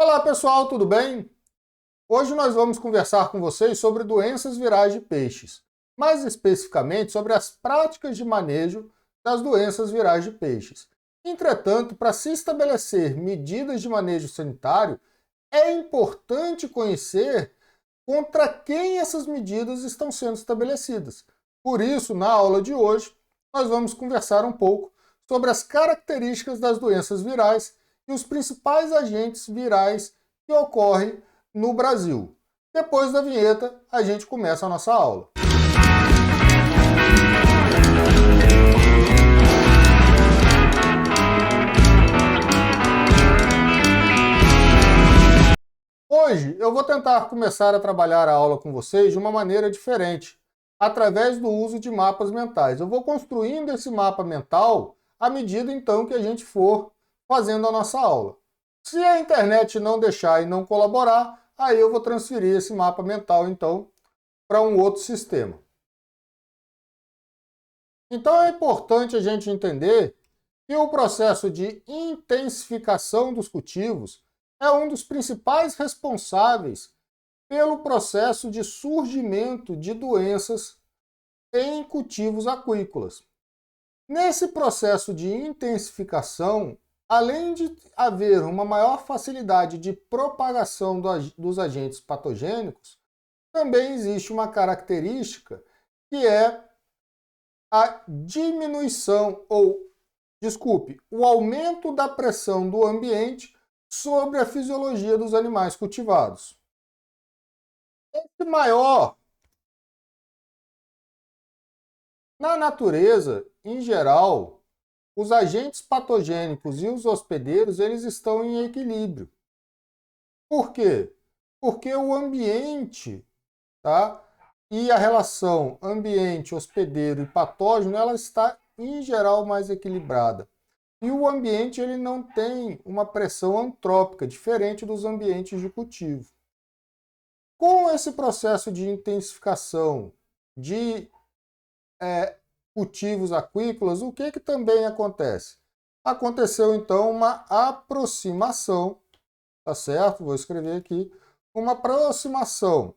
Olá pessoal, tudo bem? Hoje nós vamos conversar com vocês sobre doenças virais de peixes, mais especificamente sobre as práticas de manejo das doenças virais de peixes. Entretanto, para se estabelecer medidas de manejo sanitário, é importante conhecer contra quem essas medidas estão sendo estabelecidas. Por isso, na aula de hoje, nós vamos conversar um pouco sobre as características das doenças virais e os principais agentes virais que ocorrem no Brasil. Depois da vinheta, a gente começa a nossa aula. Hoje eu vou tentar começar a trabalhar a aula com vocês de uma maneira diferente, através do uso de mapas mentais. Eu vou construindo esse mapa mental à medida então que a gente for fazendo a nossa aula. Se a internet não deixar e não colaborar, aí eu vou transferir esse mapa mental então para um outro sistema. Então é importante a gente entender que o processo de intensificação dos cultivos é um dos principais responsáveis pelo processo de surgimento de doenças em cultivos aquícolas. Nesse processo de intensificação, além de haver uma maior facilidade de propagação dos agentes patogênicos, também existe uma característica que é a diminuição o aumento da pressão do ambiente sobre a fisiologia dos animais cultivados. Esse maior, na natureza, em geral, os agentes patogênicos e os hospedeiros, eles estão em equilíbrio. Por quê? Porque o ambiente, tá? E a relação ambiente, hospedeiro e patógeno, ela está, em geral, mais equilibrada. E o ambiente ele não tem uma pressão antrópica, diferente dos ambientes de cultivo. Com esse processo de intensificação de cultivos aquícolas, o que também acontece? Aconteceu, então, uma aproximação, tá certo? Vou escrever aqui, uma aproximação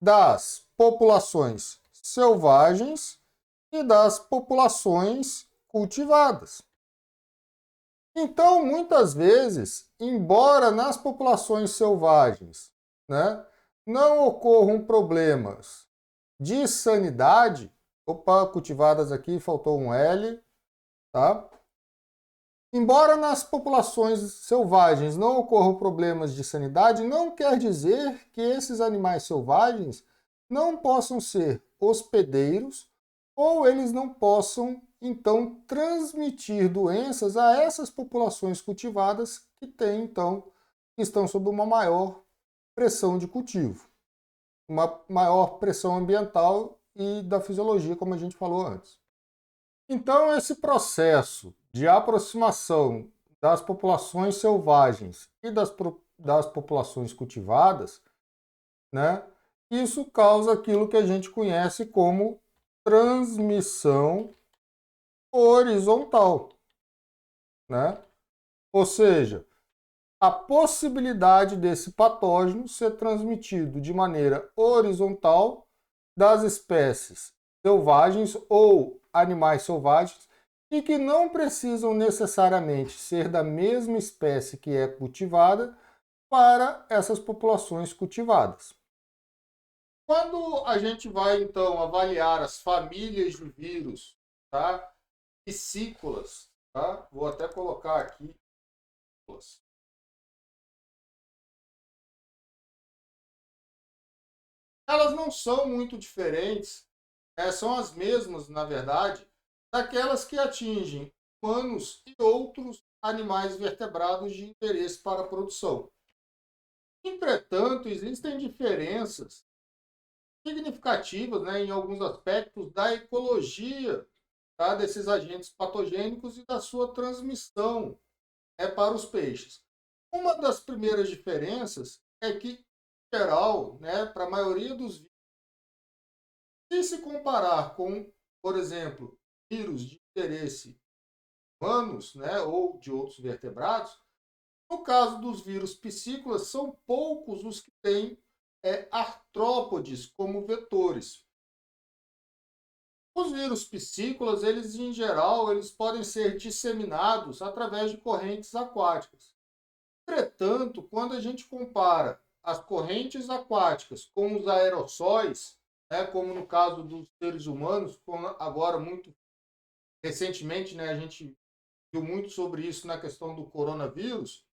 das populações selvagens e das populações cultivadas. Então, muitas vezes, embora nas populações selvagens, né, não ocorram problemas de sanidade, cultivadas aqui, faltou um L, tá? Embora nas populações selvagens não ocorram problemas de sanidade, não quer dizer que esses animais selvagens não possam ser hospedeiros ou eles não possam, então, transmitir doenças a essas populações cultivadas que têm, então, estão sob uma maior pressão de cultivo, uma maior pressão ambiental e da fisiologia, como a gente falou antes. Então, esse processo de aproximação das populações selvagens e das populações cultivadas, né, isso causa aquilo que a gente conhece como transmissão horizontal, né? Ou seja, a possibilidade desse patógeno ser transmitido de maneira horizontal das espécies selvagens ou animais selvagens e que não precisam necessariamente ser da mesma espécie que é cultivada para essas populações cultivadas. Quando a gente vai, então, avaliar as famílias de vírus, tá? Piscícolas, tá? Vou até colocar aqui. Elas não são muito diferentes, são as mesmas, na verdade, daquelas que atingem humanos e outros animais vertebrados de interesse para a produção. Entretanto, existem diferenças significativas, né, em alguns aspectos da ecologia, tá, desses agentes patogênicos e da sua transmissão para os peixes. Uma das primeiras diferenças é que, em geral, né, para a maioria dos vírus, se comparar com, por exemplo, vírus de interesse humanos, né, ou de outros vertebrados, No caso dos vírus piscícolas, são poucos os que têm artrópodes como vetores. Os vírus piscícolas, eles em geral, eles podem ser disseminados através de correntes aquáticas. Entretanto, quando a gente compara as correntes aquáticas com os aerossóis, né, como no caso dos seres humanos, agora muito recentemente, né, a gente viu muito sobre isso na questão do coronavírus.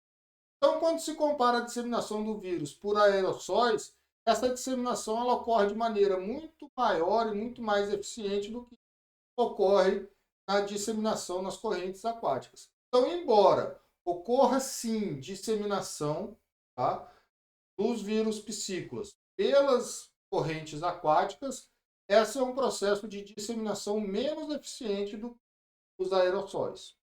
Então, quando se compara a disseminação do vírus por aerossóis, essa disseminação ela ocorre de maneira muito maior e muito mais eficiente do que ocorre na disseminação nas correntes aquáticas. Então, embora ocorra sim disseminação, tá, dos vírus piscícolas pelas correntes aquáticas, esse é um processo de disseminação menos eficiente do que os aerossóis.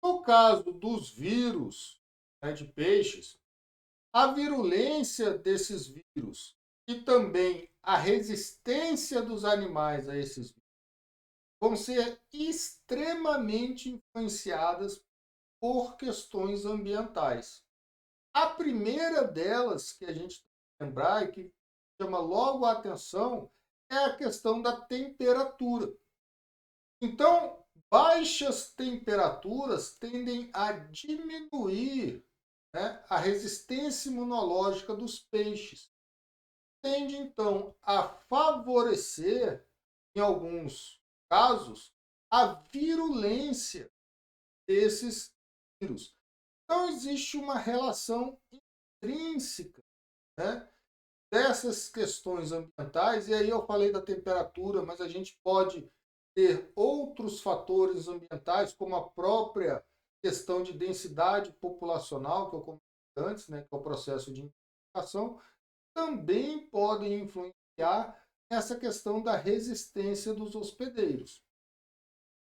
No caso dos vírus, né, de peixes, a virulência desses vírus e também a resistência dos animais a esses vírus vão ser extremamente influenciadas por questões ambientais. A primeira delas que a gente tem que lembrar e que chama logo a atenção é a questão da temperatura. Então, baixas temperaturas tendem a diminuir, né, a resistência imunológica dos peixes. Tende, então, a favorecer, em alguns casos, a virulência desses vírus. Então, existe uma relação intrínseca, né, dessas questões ambientais, e aí eu falei da temperatura, mas a gente pode ter outros fatores ambientais, como a própria questão de densidade populacional, que eu comentei antes, né, que é o processo de intensificação, também podem influenciar nessa questão da resistência dos hospedeiros.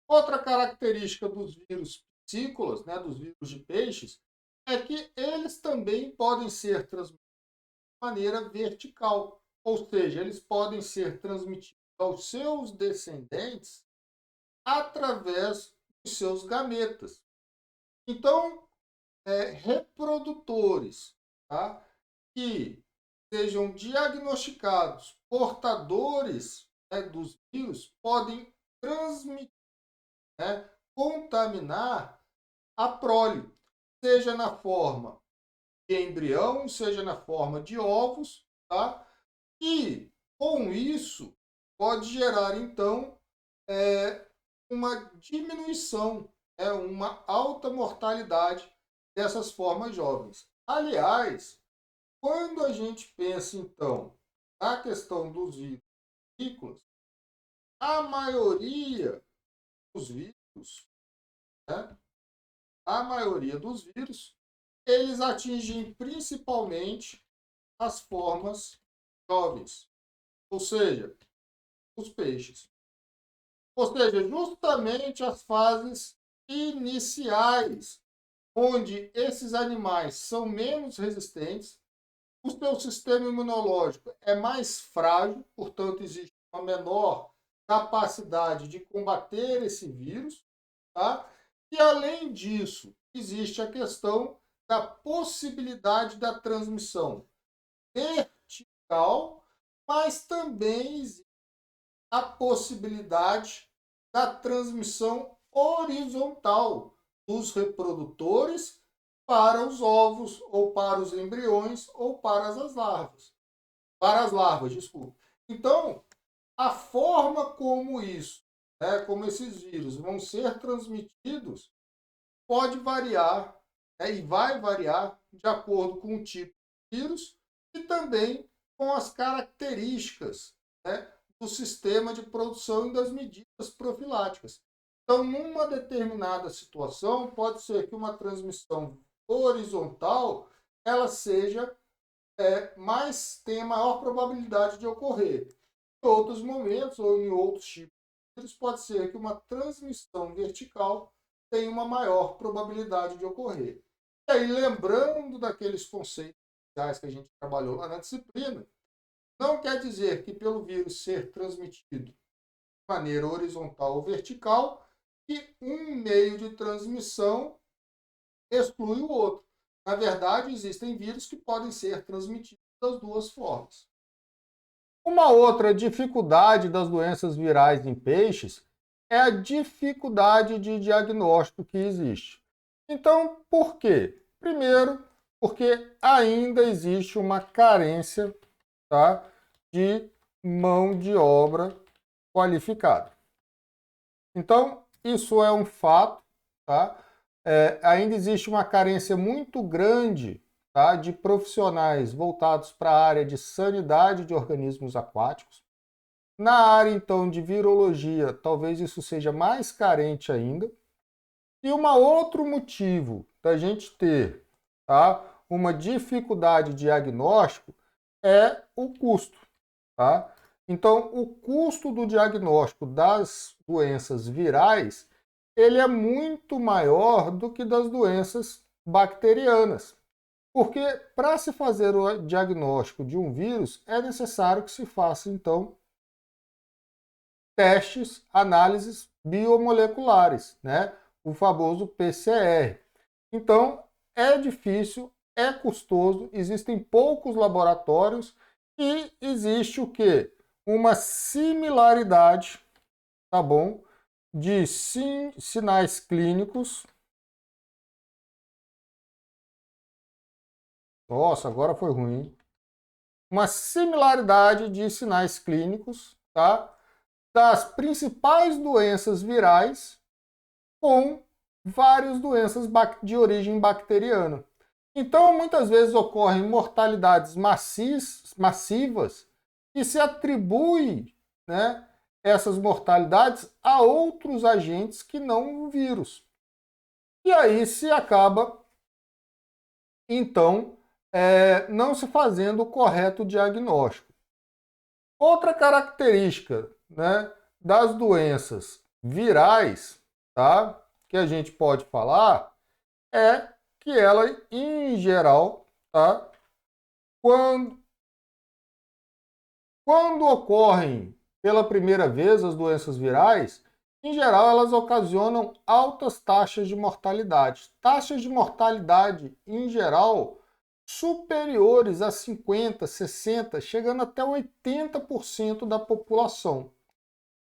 Outra característica dos vírus piscícolas, né, dos vírus de peixes, é que eles também podem ser transmitidos de maneira vertical, ou seja, eles podem ser transmitidos aos seus descendentes através dos seus gametas. Então, reprodutores, tá, que sejam diagnosticados portadores, né, dos vírus podem transmitir, né, contaminar a prole, seja na forma de embrião, seja na forma de ovos, tá? E com isso pode gerar então uma diminuição, uma alta mortalidade dessas formas jovens. Aliás, quando a gente pensa então na questão dos vírus agrícolas, a maioria dos vírus, né, a maioria dos vírus, eles atingem principalmente as formas jovens, ou seja, os peixes. Ou seja, justamente as fases iniciais, onde esses animais são menos resistentes, o seu sistema imunológico é mais frágil, portanto, existe uma menor capacidade de combater esse vírus, tá? E, além disso, existe a questão da possibilidade da transmissão vertical, mas também existe a possibilidade da transmissão horizontal dos reprodutores para os ovos, ou para os embriões, ou para as larvas. Para as larvas, desculpa. Então, a forma como isso, né, como esses vírus vão ser transmitidos, pode variar, né, e vai variar de acordo com o tipo de vírus e também com as características, né, do sistema de produção e das medidas profiláticas. Então, numa determinada situação, pode ser que uma transmissão horizontal ela seja tenha maior probabilidade de ocorrer. Em outros momentos ou em outros tipos de vírus, pode ser que uma transmissão vertical tenha uma maior probabilidade de ocorrer. E aí, lembrando daqueles conceitos que a gente trabalhou lá na disciplina, não quer dizer que pelo vírus ser transmitido de maneira horizontal ou vertical, que um meio de transmissão exclui o outro. Na verdade, existem vírus que podem ser transmitidos das duas formas. Uma outra dificuldade das doenças virais em peixes é a dificuldade de diagnóstico que existe. Então, por quê? Primeiro, porque ainda existe uma carência, tá, de mão de obra qualificada. Então, isso é um fato, tá? Ainda existe uma carência muito grande, tá, de profissionais voltados para a área de sanidade de organismos aquáticos. Na área, então, de virologia, talvez isso seja mais carente ainda. E um outro motivo da gente ter, tá, uma dificuldade de diagnóstico é o custo. Tá? Então, o custo do diagnóstico das doenças virais ele é muito maior do que das doenças bacterianas. Porque para se fazer o diagnóstico de um vírus, é necessário que se faça, então, testes, análises biomoleculares, né? O famoso PCR. Então, é difícil, é custoso, existem poucos laboratórios e existe o quê? Uma similaridade, tá bom? De sinais clínicos. Nossa, agora foi ruim. Uma similaridade de sinais clínicos, tá? Das principais doenças virais com várias doenças de origem bacteriana. Então, muitas vezes ocorrem mortalidades massivas e se atribui, né, essas mortalidades a outros agentes que não o vírus. E aí se acaba, então, não se fazendo o correto diagnóstico. Outra característica, né, das doenças virais, tá, que a gente pode falar é que ela, em geral, tá, quando ocorrem pela primeira vez as doenças virais, em geral elas ocasionam altas taxas de mortalidade. Taxas de mortalidade, em geral, superiores a 50%, 60%, chegando até 80% da população.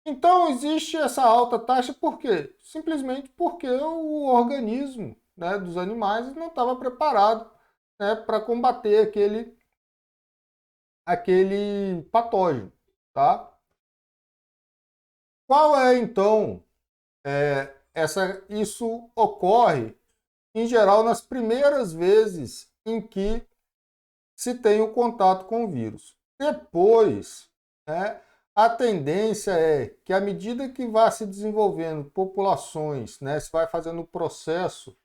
Então existe essa alta taxa por quê? Simplesmente porque o organismo, né, dos animais não estava preparado, né, para combater aquele patógeno, tá? Qual é então isso ocorre em geral nas primeiras vezes em que se tem o contato com o vírus. Depois, né, a tendência é que à medida que vai se desenvolvendo populações, né, se vai fazendo o processo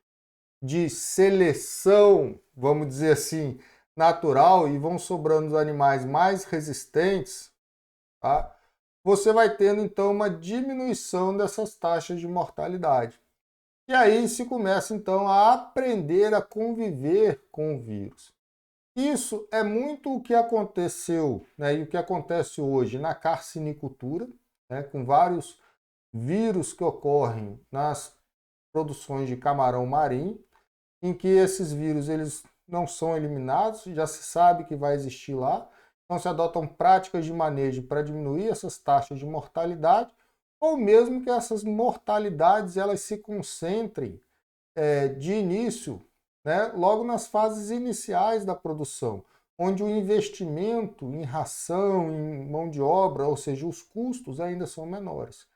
de seleção, vamos dizer assim, natural e vão sobrando os animais mais resistentes, tá? Você vai tendo então uma diminuição dessas taxas de mortalidade. E aí se começa então a aprender a conviver com o vírus. Isso é muito o que aconteceu, né, e o que acontece hoje na carcinicultura, né, com vários vírus que ocorrem nas produções de camarão marinho, em que esses vírus eles não são eliminados, já se sabe que vai existir lá, então se adotam práticas de manejo para diminuir essas taxas de mortalidade, ou mesmo que essas mortalidades elas se concentrem de início, né, logo nas fases iniciais da produção, onde o investimento em ração, em mão de obra, ou seja, os custos ainda são menores.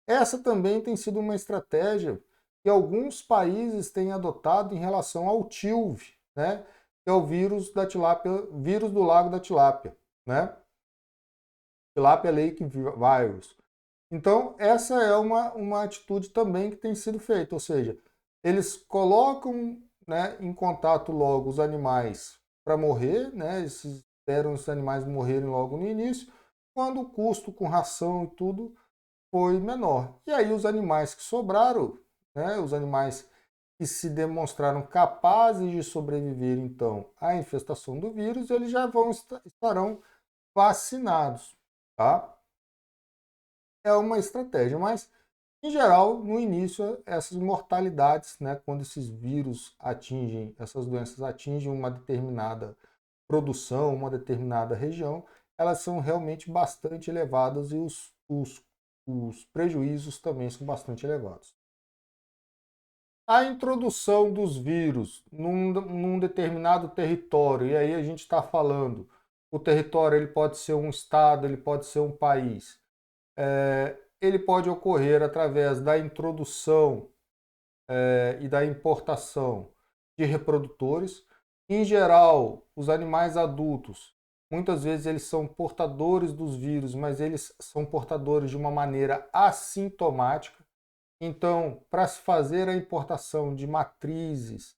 Essa também tem sido uma estratégia que alguns países têm adotado em relação ao TILV, né, que é o vírus da tilápia, vírus do lago da tilápia, né? Tilapia lake virus. Então, essa é uma atitude também que tem sido feita, ou seja, eles colocam, né, em contato logo os animais para morrer, né, eles esperam os animais morrerem logo no início, quando o custo com ração e tudo foi menor. E aí os animais que sobraram, né, os animais que se demonstraram capazes de sobreviver então à infestação do vírus, eles já estarão vacinados, tá? É uma estratégia, mas Em geral, no início, essas mortalidades, né, quando esses vírus atingem, essas doenças atingem uma determinada produção, uma determinada região, elas são realmente bastante elevadas e os prejuízos também são bastante elevados. A introdução dos vírus num determinado território, e aí a gente está falando, o território ele pode ser um estado, ele pode ser um país, ele pode ocorrer através da introdução e da importação de reprodutores. Em geral, os animais adultos, muitas vezes eles são portadores dos vírus, mas eles são portadores de uma maneira assintomática. Então, para se fazer a importação de matrizes,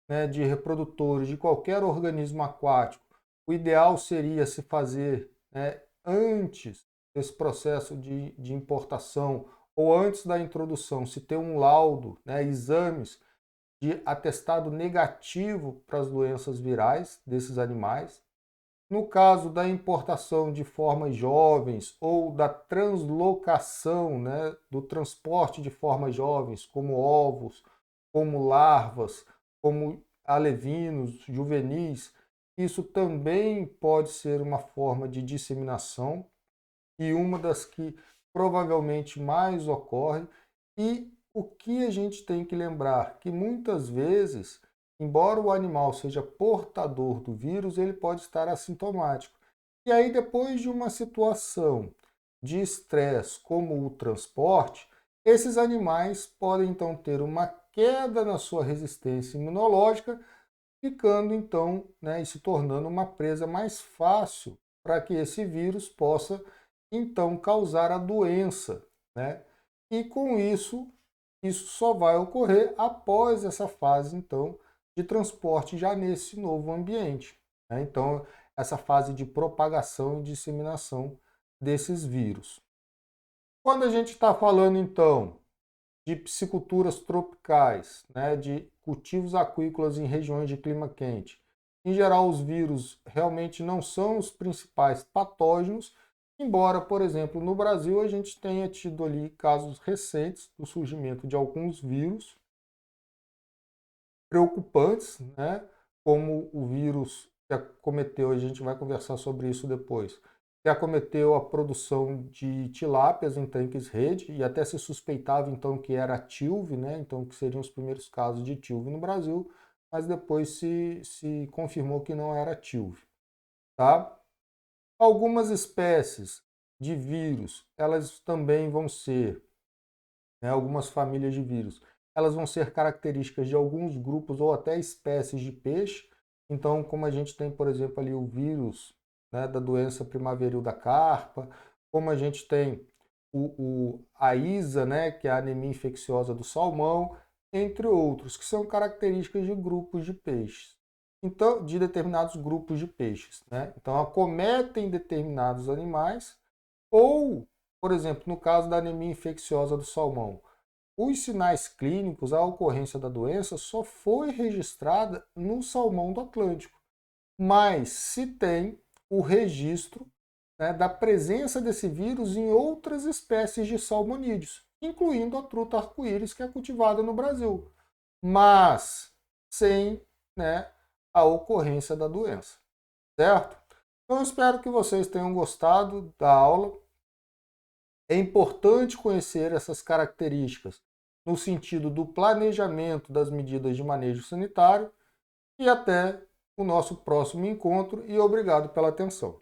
né, de reprodutores de qualquer organismo aquático, o ideal seria se fazer, né, antes desse processo de importação ou antes da introdução, se ter um laudo, né, exames de atestado negativo para as doenças virais desses animais. No caso da importação de formas jovens ou da translocação, né, do transporte de formas jovens, como ovos, como larvas, como alevinos, juvenis, isso também pode ser uma forma de disseminação e uma das que provavelmente mais ocorre. E o que a gente tem que lembrar? Que muitas vezes, embora o animal seja portador do vírus, ele pode estar assintomático. E aí, depois de uma situação de estresse como o transporte, esses animais podem então ter uma queda na sua resistência imunológica, ficando então, né, e se tornando uma presa mais fácil para que esse vírus possa então causar a doença, né? E com isso, isso só vai ocorrer após essa fase então de transporte já nesse novo ambiente, né? Então, essa fase de propagação e disseminação desses vírus. Quando a gente está falando então de pisciculturas tropicais, né, de cultivos aquícolas em regiões de clima quente, em geral os vírus realmente não são os principais patógenos, embora, por exemplo, no Brasil a gente tenha tido ali casos recentes do surgimento de alguns vírus preocupantes, né, como o vírus que acometeu, a gente vai conversar sobre isso depois, que acometeu a produção de tilápias em tanques rede, e até se suspeitava então que era a TILV, né, então que seriam os primeiros casos de TILV no Brasil, mas depois se confirmou que não era TILV. Tá? Algumas espécies de vírus, elas também vão ser, né, algumas famílias de vírus, elas vão ser características de alguns grupos ou até espécies de peixe. Então, como a gente tem, por exemplo, ali o vírus, né, da doença primaveril da carpa, como a gente tem a ISA, né, que é a anemia infecciosa do salmão, entre outros, que são características de grupos de peixes. Então, de determinados grupos de peixes, né? Então, acometem determinados animais ou, por exemplo, no caso da anemia infecciosa do salmão, os sinais clínicos, a ocorrência da doença só foi registrada no salmão do Atlântico, mas se tem o registro, né, da presença desse vírus em outras espécies de salmonídeos, incluindo a truta arco-íris, que é cultivada no Brasil, mas sem, né, a ocorrência da doença, certo? Então, eu espero que vocês tenham gostado da aula. É importante conhecer essas características no sentido do planejamento das medidas de manejo sanitário e até o nosso próximo encontro e obrigado pela atenção.